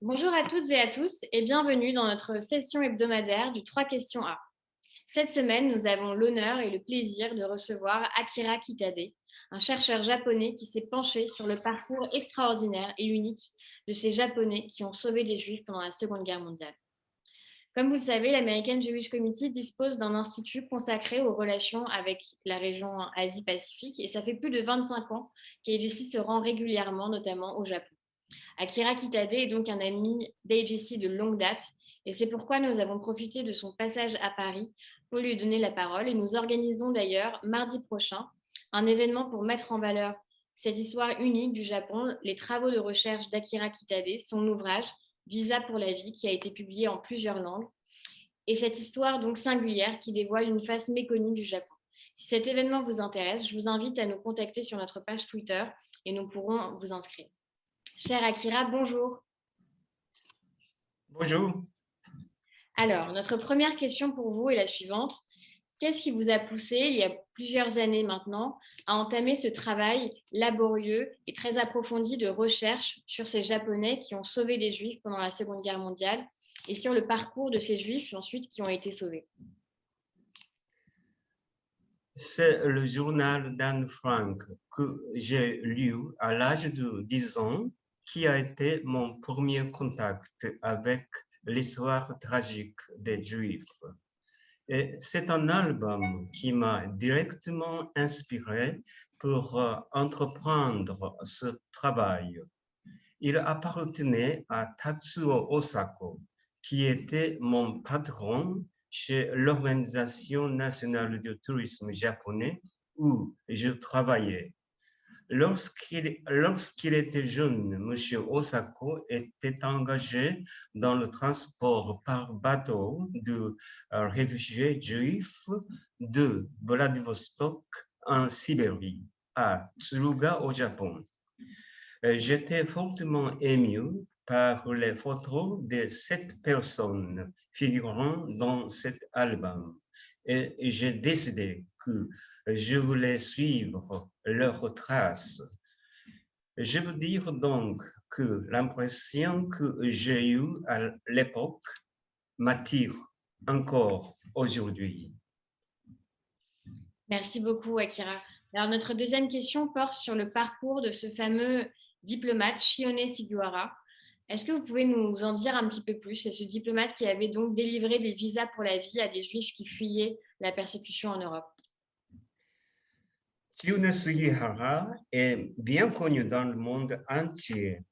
Bonjour à toutes et à tous et bienvenue dans notre session hebdomadaire du 3 questions A. Cette semaine, nous avons l'honneur et le plaisir de recevoir Akira Kitade, un chercheur japonais qui s'est penché sur le parcours extraordinaire et unique de ces Japonais qui ont sauvé les Juifs pendant la Seconde Guerre mondiale. Comme vous le savez, l'American Jewish Committee dispose d'un institut consacré aux relations avec la région Asie-Pacifique et ça fait plus de 25 ans qu'AJC se rend régulièrement, notamment au Japon. Akira Kitade est donc un ami d'AJC de longue date et c'est pourquoi nous avons profité de son passage à Paris pour lui donner la parole et nous organisons d'ailleurs mardi prochain un événement pour mettre en valeur cette histoire unique du Japon, les travaux de recherche d'Akira Kitade, son ouvrage Visa pour la vie qui a été publié en plusieurs langues et cette histoire donc singulière qui dévoile une face méconnue du Japon. Si cet événement vous intéresse, je vous invite à nous contacter sur notre page Twitter et nous pourrons vous inscrire. Cher Akira, bonjour. Bonjour. Alors, notre première question pour vous est la suivante. Qu'est-ce qui vous a poussé, il y a plusieurs années maintenant, à entamer ce travail laborieux et très approfondi de recherche sur ces Japonais qui ont sauvé les Juifs pendant la Seconde Guerre mondiale et sur le parcours de ces Juifs ensuite qui ont été sauvés? C'est le journal d'Anne Frank que j'ai lu à l'âge de 10 ans qui a été mon premier contact avec l'histoire tragique des Juifs. Et c'est un album qui m'a directement inspiré pour entreprendre ce travail. Il appartenait à Tatsuo Osako, qui était mon patron chez l'Organisation nationale du tourisme japonais où je travaillais. Lorsqu'il était jeune, M. Osako était engagé dans le transport par bateau de réfugiés juifs de Vladivostok en Sibérie à Tsuruga au Japon. J'étais fortement ému par les photos de 7 personnes figurant dans cet album et j'ai décidé que je voulais suivre leurs traces. Je veux dire donc que l'impression que j'ai eue à l'époque m'attire encore aujourd'hui. Merci beaucoup, Akira. Alors, notre deuxième question porte sur le parcours de ce fameux diplomate, Shione Sugiwara. Est-ce que vous pouvez nous en dire un petit peu plus? C'est ce diplomate qui avait donc délivré des visas pour la vie à des Juifs qui fuyaient la persécution en Europe. Shione Sugihara est bien connu dans le monde entier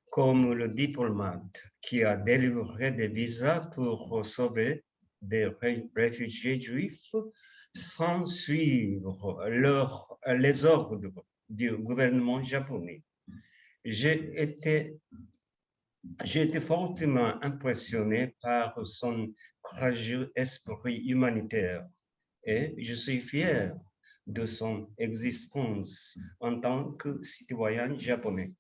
comme le diplomate qui a délivré des visas pour sauver des réfugiés juifs sans suivre les ordres du gouvernement japonais. J'ai été fortement impressionné par son courageux esprit humanitaire et je suis fier de son existence en tant que citoyen japonais.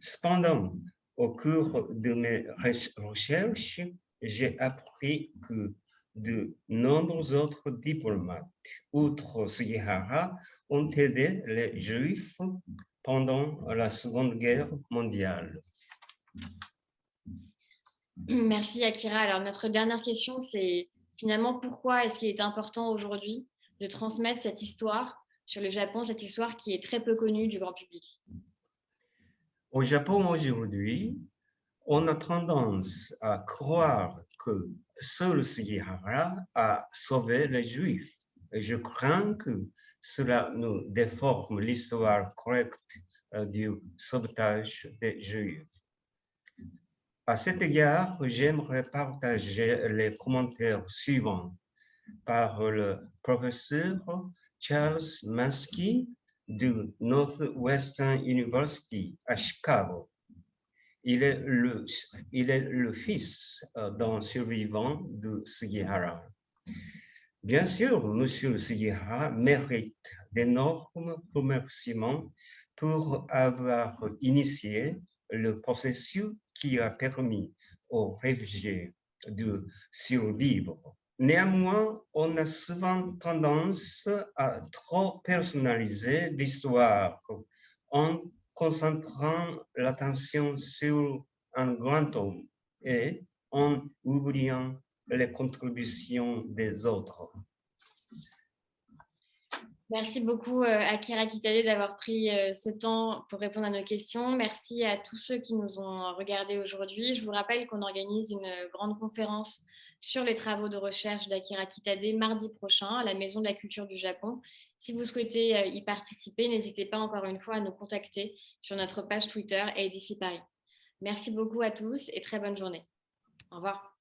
Cependant, au cours de mes recherches, j'ai appris que de nombreux autres diplomates, outre Sugihara, ont aidé les Juifs pendant la Seconde Guerre mondiale. Merci, Akira. Alors, notre dernière question, c'est finalement pourquoi est-ce qu'il est important aujourd'hui de transmettre cette histoire sur le Japon, cette histoire qui est très peu connue du grand public? Au Japon aujourd'hui, on a tendance à croire que seul Sugihara a sauvé les Juifs. Et je crains que cela nous déforme l'histoire correcte du sauvetage des Juifs. À cet égard, j'aimerais partager les commentaires suivants par le professeur Charles Mansky de Northwestern University à Chicago. Il est le fils d'un survivant de Sugihara. Bien sûr, M. Sugihara mérite d'énormes remerciements pour avoir initié le processus qui a permis aux réfugiés de survivre. Néanmoins, on a souvent tendance à trop personnaliser l'histoire en concentrant l'attention sur un grand homme et en oubliant les contributions des autres. Merci beaucoup, Akira Kitade, d'avoir pris ce temps pour répondre à nos questions. Merci à tous ceux qui nous ont regardés aujourd'hui. Je vous rappelle qu'on organise une grande conférence sur les travaux de recherche d'Akira Kitade mardi prochain à la Maison de la Culture du Japon. Si vous souhaitez y participer, n'hésitez pas encore une fois à nous contacter sur notre page Twitter ADC Paris. Merci beaucoup à tous et très bonne journée. Au revoir.